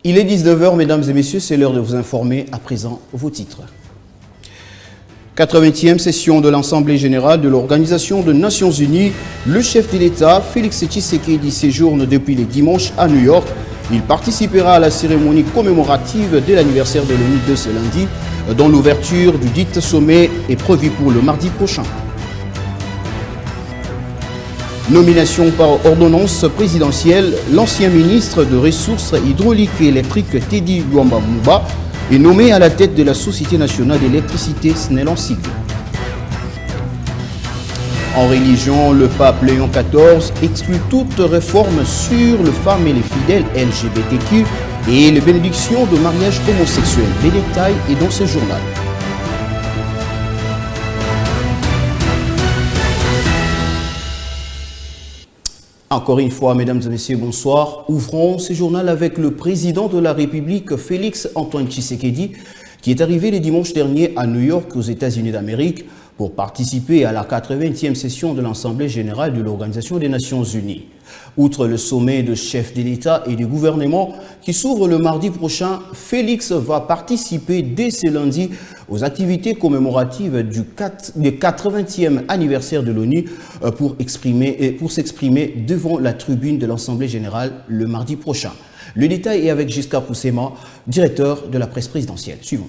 Il est 19h, mesdames et messieurs, c'est l'heure de vous informer. À présent, vos titres. 80e session de l'Assemblée générale de l'Organisation des Nations Unies. Le chef de l'État, Félix Tshisekedi, séjourne depuis le dimanche à New York. Il participera à la cérémonie commémorative de l'anniversaire de l'ONU de ce lundi, dont l'ouverture du dit sommet est prévue pour le mardi prochain. Nomination par ordonnance présidentielle, l'ancien ministre de Ressources hydrauliques et électriques Teddy Luamba Mouba est nommé à la tête de la Société nationale d'électricité SNEL en sigle. En religion, le pape Léon XIV exclut toute réforme sur les femmes et les fidèles LGBTQ et les bénédictions de mariage homosexuel. Les détails est dans ce journal. Encore une fois, mesdames et messieurs, bonsoir. Ouvrons ce journal avec le président de la République, Félix Antoine Tshisekedi, qui est arrivé le dimanche dernier à New York, aux États-Unis d'Amérique, pour participer à la 80e session de l'Assemblée générale de l'Organisation des Nations Unies. Outre le sommet de chefs de l'État et du gouvernement qui s'ouvre le mardi prochain, Félix va participer dès ce lundi aux activités commémoratives du 80e anniversaire de l'ONU pour s'exprimer devant la tribune de l'Assemblée générale le mardi prochain. Le détail est avec Giscard Poussema, directeur de la presse présidentielle. Suivons.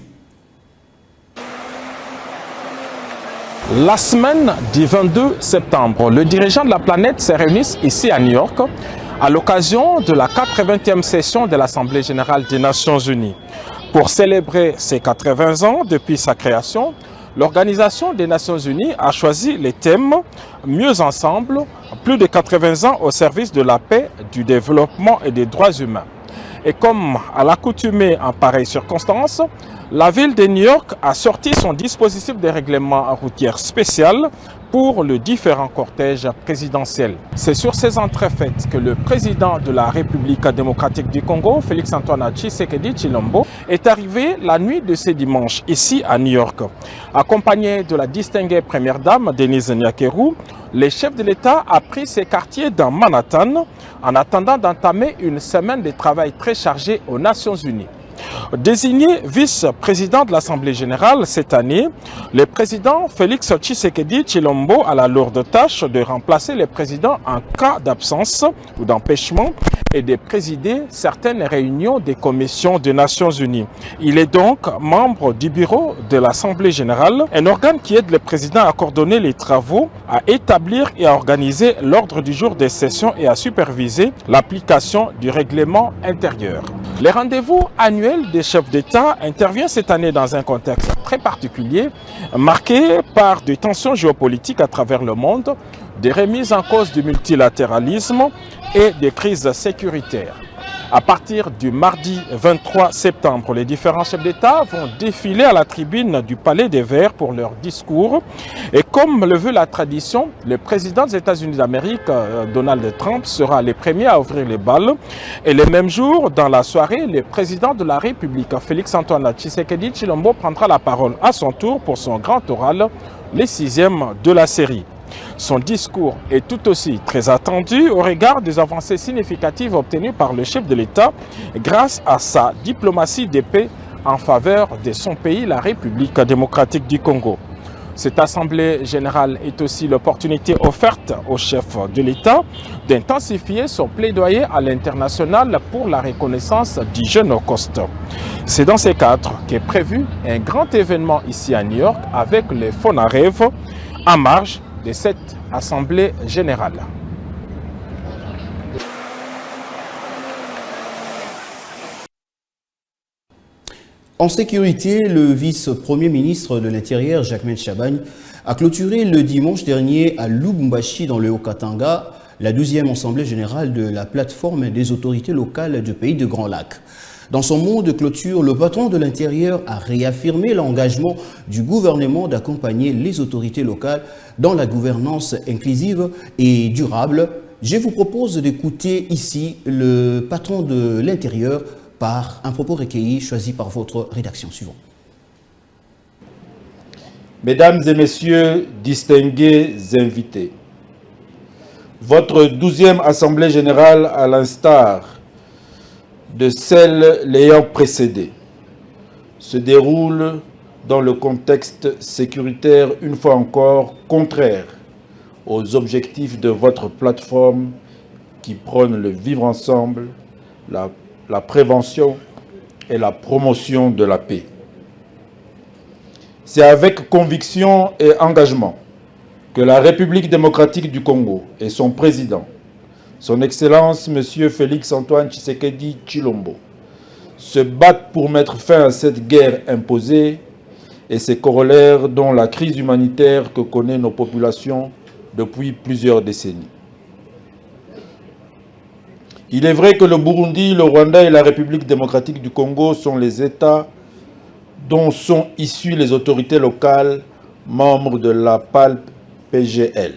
La semaine du 22 septembre, le dirigeant de la planète s'est réuni ici à New York à l'occasion de la 80e session de l'Assemblée générale des Nations unies. Pour célébrer ses 80 ans depuis sa création, l'Organisation des Nations unies a choisi les thèmes « Mieux ensemble », plus de 80 ans au service de la paix, du développement et des droits humains. Et comme à l'accoutumée en pareille circonstance, la ville de New York a sorti son dispositif de règlement routier spécial pour le différent cortège présidentiel. C'est sur ces entrefaites que le président de la République démocratique du Congo, Félix Antoine Tshisekedi Tshilombo, est arrivé la nuit de ce dimanche ici à New York. Accompagné de la distinguée première dame Denise Nyakeru, le chef de l'État a pris ses quartiers dans Manhattan en attendant d'entamer une semaine de travail très chargée aux Nations Unies. Désigné vice-président de l'Assemblée générale cette année, le président Félix Tshisekedi Tshilombo a la lourde tâche de remplacer le président en cas d'absence ou d'empêchement et de présider certaines réunions des commissions des Nations Unies. Il est donc membre du bureau de l'Assemblée générale, un organe qui aide le président à coordonner les travaux, à établir et à organiser l'ordre du jour des sessions et à superviser l'application du règlement intérieur. Les rendez-vous annuels des chefs d'État interviennent cette année dans un contexte très particulier, marqué par des tensions géopolitiques à travers le monde, des remises en cause du multilatéralisme et des crises sécuritaires. À partir du mardi 23 septembre, les différents chefs d'État vont défiler à la tribune du Palais des Verts pour leur discours. Et comme le veut la tradition, le président des États-Unis d'Amérique, Donald Trump, sera le premier à ouvrir les balles. Et le même jour, dans la soirée, le président de la République, Félix Antoine Tshisekedi Tshilombo, prendra la parole à son tour pour son grand oral, le 6e de la série. Son discours est tout aussi très attendu au regard des avancées significatives obtenues par le chef de l'État grâce à sa diplomatie de paix en faveur de son pays, la République démocratique du Congo. Cette Assemblée générale est aussi l'opportunité offerte au chef de l'État d'intensifier son plaidoyer à l'international pour la reconnaissance du jeune Holocauste. C'est dans ces cadres qu'est prévu un grand événement ici à New York avec le Fonarev en marge de cette Assemblée générale. En sécurité, le vice-premier ministre de l'Intérieur, Jacquemain Chabagne, a clôturé le dimanche dernier à Lubumbashi, dans le Haut-Katanga, la 12e Assemblée générale de la plateforme des autorités locales du pays de Grand Lac. Dans son mot de clôture, le patron de l'Intérieur a réaffirmé l'engagement du gouvernement d'accompagner les autorités locales dans la gouvernance inclusive et durable. Je vous propose d'écouter ici le patron de l'Intérieur par un propos recueilli choisi par votre rédaction suivante. Mesdames et messieurs, distingués invités, votre 12e Assemblée générale, à l'instar de celles l'ayant précédé, se déroule dans le contexte sécuritaire, une fois encore, contraire aux objectifs de votre plateforme qui prône le vivre ensemble, la prévention et la promotion de la paix. C'est avec conviction et engagement que la République démocratique du Congo et son président, son Excellence M. Félix Antoine Tshisekedi Tshilombo, se battent pour mettre fin à cette guerre imposée et ses corollaires, dont la crise humanitaire que connaissent nos populations depuis plusieurs décennies. Il est vrai que le Burundi, le Rwanda et la République démocratique du Congo sont les États dont sont issues les autorités locales membres de la PALP-PGL.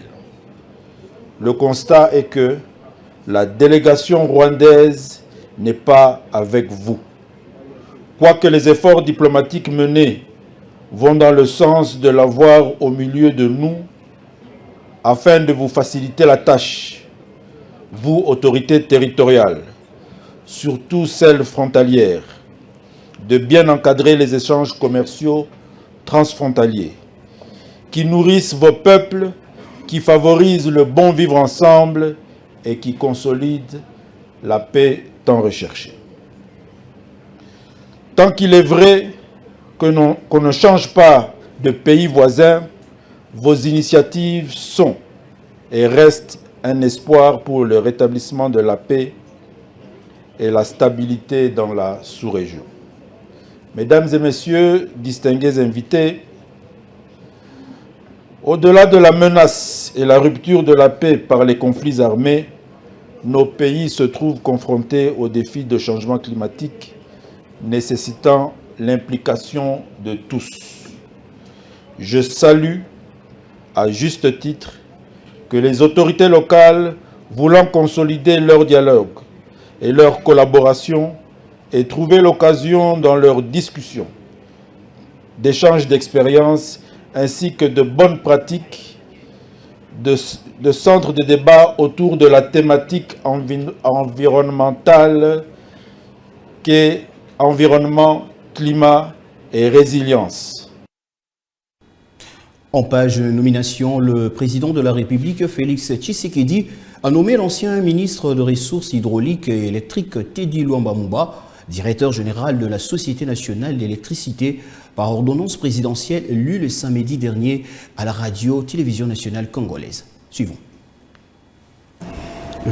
Le constat est que la délégation rwandaise n'est pas avec vous. Quoique les efforts diplomatiques menés vont dans le sens de l'avoir au milieu de nous, afin de vous faciliter la tâche, vous, autorités territoriales, surtout celles frontalières, de bien encadrer les échanges commerciaux transfrontaliers, qui nourrissent vos peuples, qui favorisent le bon vivre ensemble et qui consolident la paix tant recherchée. Tant qu'il est vrai qu'on ne change pas de pays voisin, vos initiatives sont et restent un espoir pour le rétablissement de la paix et la stabilité dans la sous-région. Mesdames et messieurs, distingués invités, au-delà de la menace et la rupture de la paix par les conflits armés, nos pays se trouvent confrontés aux défis de changement climatique nécessitant l'implication de tous. Je salue à juste titre que les autorités locales, voulant consolider leur dialogue et leur collaboration, aient trouvé l'occasion dans leurs discussions d'échanges d'expériences ainsi que de bonnes pratiques de centres de débat autour de la thématique environnementale qu'est environnement, climat et résilience. En page nomination, le président de la République, Félix Tshisekedi, a nommé l'ancien ministre de Ressources hydrauliques et électriques Teddy Luamba Mouba, directeur général de la Société nationale d'électricité, par ordonnance présidentielle lue le samedi dernier à la radio-télévision nationale congolaise. Suivons.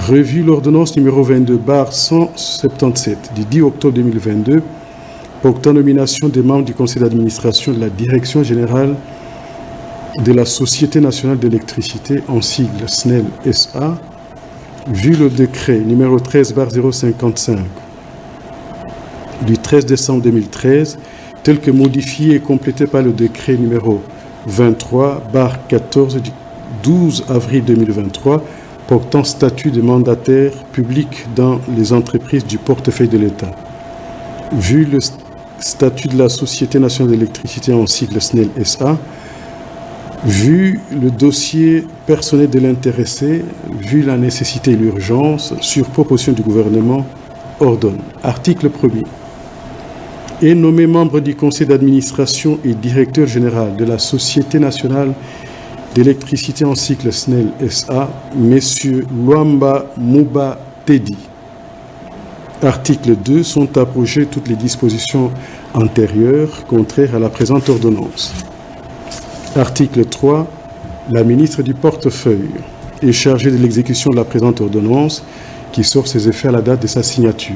Revue l'ordonnance numéro 22/177 du 10 octobre 2022 portant nomination des membres du conseil d'administration de la direction générale de la Société nationale d'électricité, en sigle SNEL SA, vu le décret numéro 13/055 du 13 décembre 2013, tel que modifié et complété par le décret numéro 23/14 du 12 avril 2023, portant statut de mandataire public dans les entreprises du portefeuille de l'État. Vu le statut de la Société nationale d'électricité, en sigle SNEL SA, vu le dossier personnel de l'intéressé, vu la nécessité et l'urgence, sur proposition du gouvernement, ordonne. Article 1er. Est nommé membre du conseil d'administration et directeur général de la Société nationale d'électricité, en cycle SNEL SA, M. Luamba Mouba Teddy. Article 2. Sont abrogées toutes les dispositions antérieures contraires à la présente ordonnance. Article 3. La ministre du portefeuille est chargée de l'exécution de la présente ordonnance qui sort ses effets à la date de sa signature.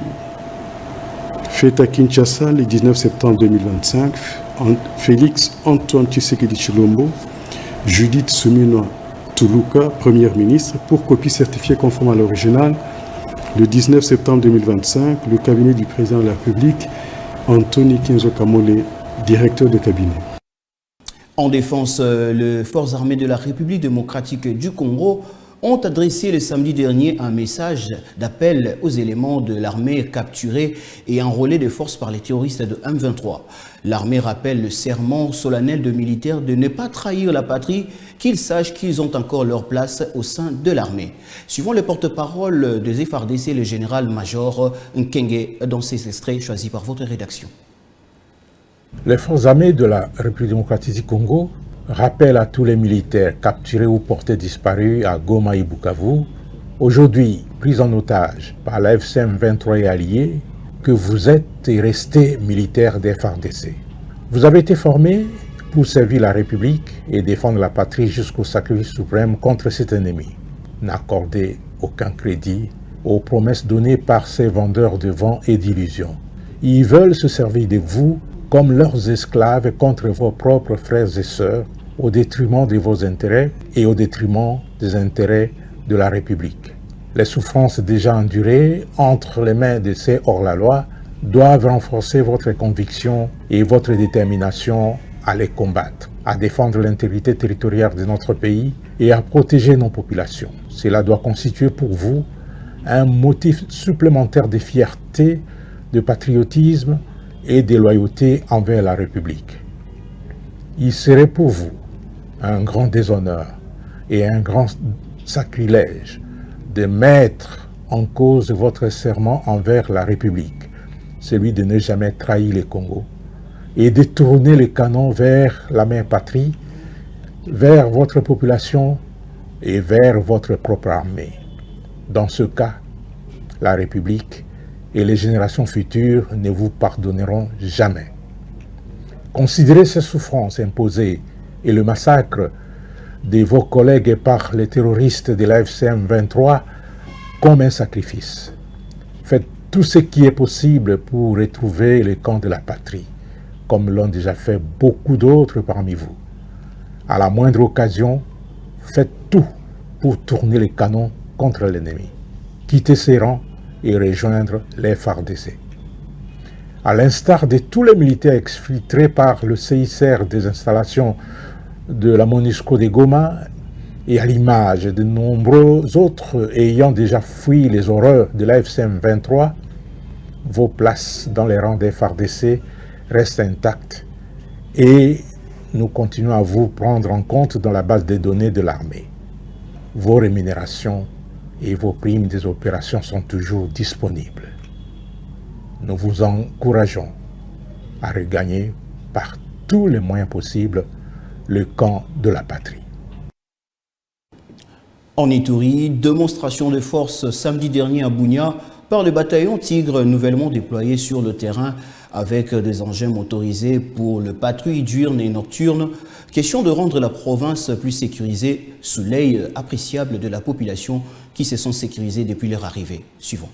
Fait à Kinshasa le 19 septembre 2025, Félix Antoine Tshisekedi Tshilombo, Judith Suminwa Tuluka, première ministre, pour copie certifiée conforme à l'original. Le 19 septembre 2025, le cabinet du président de la République, Anthony Kinzo Kamole, directeur de cabinet. En défense, les forces armées de la République démocratique du Congo ont adressé le samedi dernier un message d'appel aux éléments de l'armée capturés et enrôlés de force par les terroristes de M23. L'armée rappelle le serment solennel de militaires de ne pas trahir la patrie, qu'ils sachent qu'ils ont encore leur place au sein de l'armée. Suivant le porte-parole des FARDC, le général-major Nkenge, dans ces extraits choisis par votre rédaction. Les forces armées de la République démocratique du Congo rappellent à tous les militaires capturés ou portés disparus à Goma et Bukavu, aujourd'hui pris en otage par la FCM 23 et alliés, que vous êtes et restez militaires des FARDC. Vous avez été formés pour servir la République et défendre la patrie jusqu'au sacrifice suprême contre cet ennemi. N'accordez aucun crédit aux promesses données par ces vendeurs de vent et d'illusions. Ils veulent se servir de vous comme leurs esclaves contre vos propres frères et sœurs, au détriment de vos intérêts et au détriment des intérêts de la République. Les souffrances déjà endurées entre les mains de ces hors-la-loi doivent renforcer votre conviction et votre détermination à les combattre, à défendre l'intégrité territoriale de notre pays et à protéger nos populations. Cela doit constituer pour vous un motif supplémentaire de fierté, de patriotisme et de loyauté envers la République. Il serait pour vous un grand déshonneur et un grand sacrilège de mettre en cause votre serment envers la République, celui de ne jamais trahir le Congo, et de tourner les canons vers la mère patrie, vers votre population et vers votre propre armée. Dans ce cas, la République et les générations futures ne vous pardonneront jamais. Considérez ces souffrances imposées et le massacre de vos collègues par les terroristes de la FCM 23 comme un sacrifice. Faites tout ce qui est possible pour retrouver les camps de la patrie, comme l'ont déjà fait beaucoup d'autres parmi vous. À la moindre occasion, faites tout pour tourner les canons contre l'ennemi. Quittez ces rangs et rejoindre les FARDC. À l'instar de tous les militaires exfiltrés par le CICR des installations de la MONUSCO de Goma et à l'image de nombreux autres ayant déjà fui les horreurs de la FCM 23, vos places dans les rangs des FARDC restent intactes et nous continuons à vous prendre en compte dans la base des données de l'armée. Vos rémunérations et vos primes des opérations sont toujours disponibles. Nous vous encourageons à regagner par tous les moyens possibles le camp de la patrie. En Ituri, démonstration de force samedi dernier à Bunia par le bataillon Tigre nouvellement déployé sur le terrain avec des engins motorisés pour le patrouille diurne et nocturne. Question de rendre la province plus sécurisée sous l'œil appréciable de la population qui se sont sécurisées depuis leur arrivée. Suivant.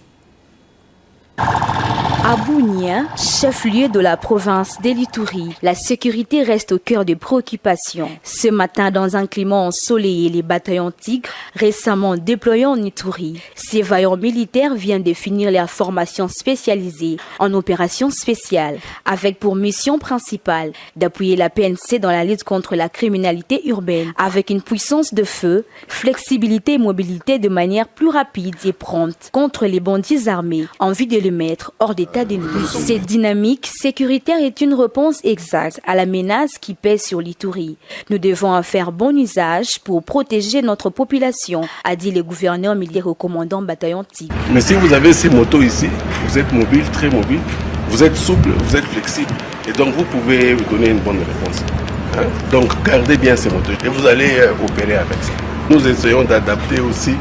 À Bunia, chef-lieu de la province d'Ituri, la sécurité reste au cœur des préoccupations. Ce matin, dans un climat ensoleillé, les bataillons Tigre, récemment déployés en Ituri, ces vaillants militaires viennent de finir leur formation spécialisée en opérations spéciales, avec pour mission principale d'appuyer la PNC dans la lutte contre la criminalité urbaine, avec une puissance de feu, flexibilité et mobilité de manière plus rapide et prompte contre les bandits armés, en vue de le mettre hors d'état. Cette dynamique sécuritaire est une réponse exacte à la menace qui pèse sur l'Ituri. Nous devons en faire bon usage pour protéger notre population, a dit le gouverneur militaire au commandant bataillon Tigre. Mais si vous avez ces motos ici, vous êtes mobile, très mobile, vous êtes souple, vous êtes flexible. Et donc vous pouvez vous donner une bonne réponse. Donc gardez bien ces motos et vous allez opérer avec ça. Nous essayons d'adapter aussi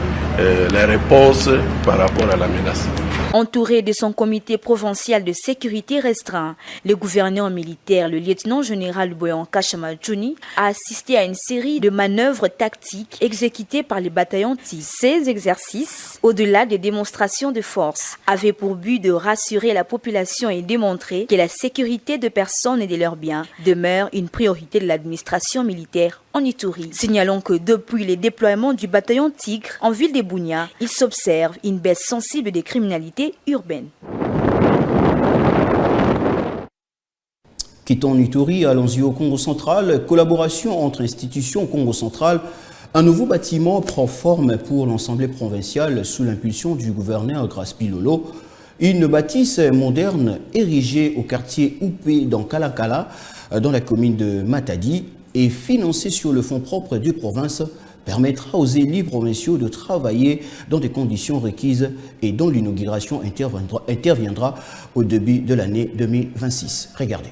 la réponse par rapport à la menace. Entouré de son comité provincial de sécurité restreint, le gouverneur militaire, le lieutenant-général Boyanka Chamadjouni, a assisté à une série de manœuvres tactiques exécutées par les bataillons Tigre. Ces exercices, au-delà des démonstrations de force, avaient pour but de rassurer la population et démontrer que la sécurité de personnes et de leurs biens demeure une priorité de l'administration militaire en Ituri. Signalons que depuis les déploiements du bataillon Tigre en ville de Bunia, il s'observe une baisse sensible des criminalités urbaines. Quittons Ituri, allons-y au Congo central. Collaboration entre institutions au Congo central Un nouveau bâtiment prend forme pour l'Assemblée provinciale sous l'impulsion du gouverneur Grace Bilolo. Une bâtisse moderne érigée au quartier Oupé dans Kalakala, dans la commune de Matadi, et financée sur le fonds propre de province, permettra aux élus provinciaux de travailler dans des conditions requises et dont l'inauguration interviendra au début de l'année 2026. Regardez.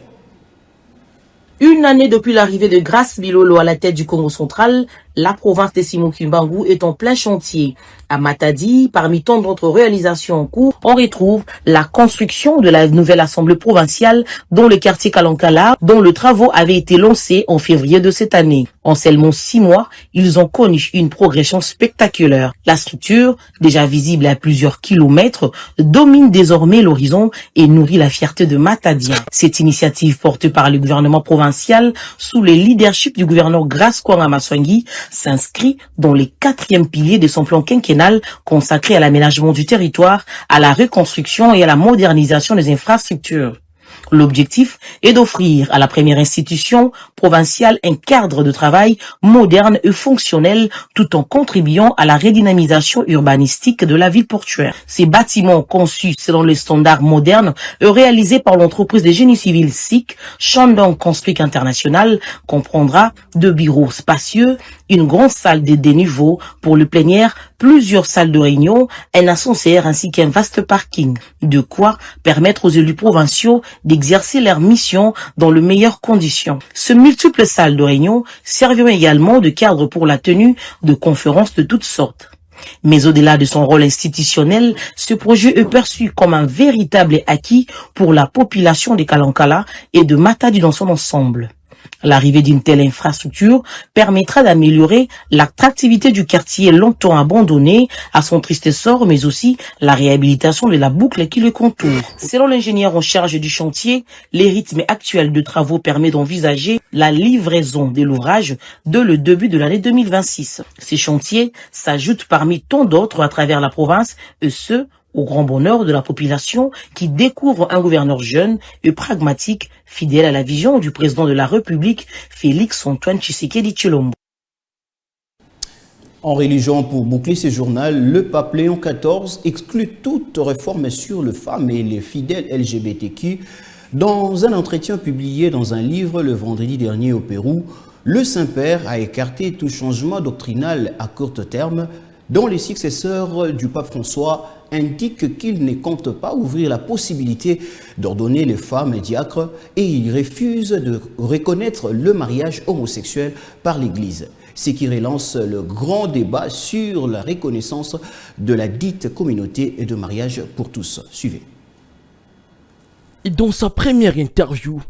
Une année depuis l'arrivée de Grace Bilolo à la tête du Congo central, la province de Simon Kimbangu est en plein chantier. À Matadi, parmi tant d'autres réalisations en cours, on retrouve la construction de la nouvelle assemblée provinciale dans le quartier Kalankala, dont le travaux avait été lancé en février de cette année. En seulement 6 mois, ils ont connu une progression spectaculaire. La structure, déjà visible à plusieurs kilomètres, domine désormais l'horizon et nourrit la fierté de Matadiens. Cette initiative portée par le gouvernement provincial sous le leadership du gouverneur Grace Kwanga Maswangi s'inscrit dans les 4e piliers de son plan quinquennal consacré à l'aménagement du territoire, à la reconstruction et à la modernisation des infrastructures. L'objectif est d'offrir à la première institution provinciale un cadre de travail moderne et fonctionnel tout en contribuant à la redynamisation urbanistique de la ville portuaire. Ces bâtiments conçus selon les standards modernes et réalisés par l'entreprise de génie civil SIC, Shandong Construct International, comprendra 2 bureaux spacieux, une grande salle de déniveau pour le plénière, plusieurs salles de réunion, un ascenseur ainsi qu'un vaste parking. De quoi permettre aux élus provinciaux d'exercer leur mission dans les meilleures conditions. Ces multiples salles de réunion serviront également de cadre pour la tenue de conférences de toutes sortes. Mais au-delà de son rôle institutionnel, ce projet est perçu comme un véritable acquis pour la population de Kalankala et de Matadi dans son ensemble. L'arrivée d'une telle infrastructure permettra d'améliorer l'attractivité du quartier longtemps abandonné à son triste sort, mais aussi la réhabilitation de la boucle qui le contoure. Selon l'ingénieur en charge du chantier, les rythmes actuels de travaux permettent d'envisager la livraison de l'ouvrage dès le début de l'année 2026. Ces chantiers s'ajoutent parmi tant d'autres à travers la province, et ce, au grand bonheur de la population qui découvre un gouverneur jeune et pragmatique, fidèle à la vision du président de la République, Félix Antoine Tshisekedi Tshilombo. En religion, pour boucler ce journal, le pape Léon XIV exclut toute réforme sur les femmes et les fidèles LGBTQ. Dans un entretien publié dans un livre le vendredi dernier au Pérou, le Saint-Père a écarté tout changement doctrinal à court terme dont les successeurs du pape François indiquent qu'il ne compte pas ouvrir la possibilité d'ordonner les femmes diacres et il refuse de reconnaître le mariage homosexuel par l'Église, ce qui relance le grand débat sur la reconnaissance de la dite communauté de mariage pour tous. Suivez. Dans sa première interview,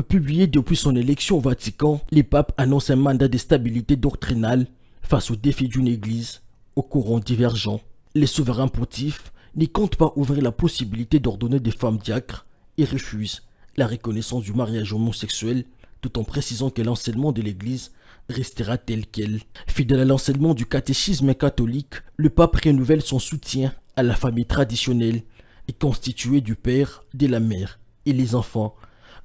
publiée depuis son élection au Vatican, le pape annonce un mandat de stabilité doctrinale face aux défis d'une Église aux courants divergents. Les souverains pontifs ne comptent pas ouvrir la possibilité d'ordonner des femmes diacres et refusent la reconnaissance du mariage homosexuel, tout en précisant que l'enseignement de l'Église restera tel quel. Fidèle à l'enseignement du catéchisme catholique, le pape renouvelle son soutien à la famille traditionnelle et constituée du père, de la mère et les enfants,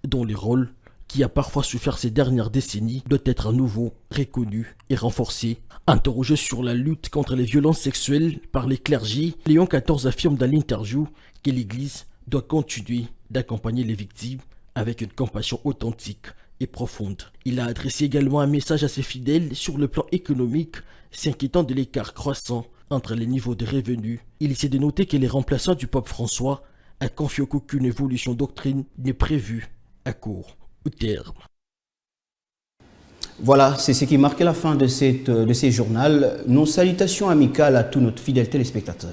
dont le rôle, qui a parfois souffert ces dernières décennies, doit être à nouveau reconnu et renforcé. Interrogé sur la lutte contre les violences sexuelles par les clergés, Léon XIV affirme dans l'interview que l'Église doit continuer d'accompagner les victimes avec une compassion authentique et profonde. Il a adressé également un message à ses fidèles sur le plan économique, s'inquiétant de l'écart croissant entre les niveaux de revenus. Il essaie de noter que les remplaçants du pape François a confié qu'aucune évolution doctrine n'est prévue à court terme. Voilà, c'est ce qui marque la fin de ces journaux. Nos salutations amicales à tous nos fidèles téléspectateurs.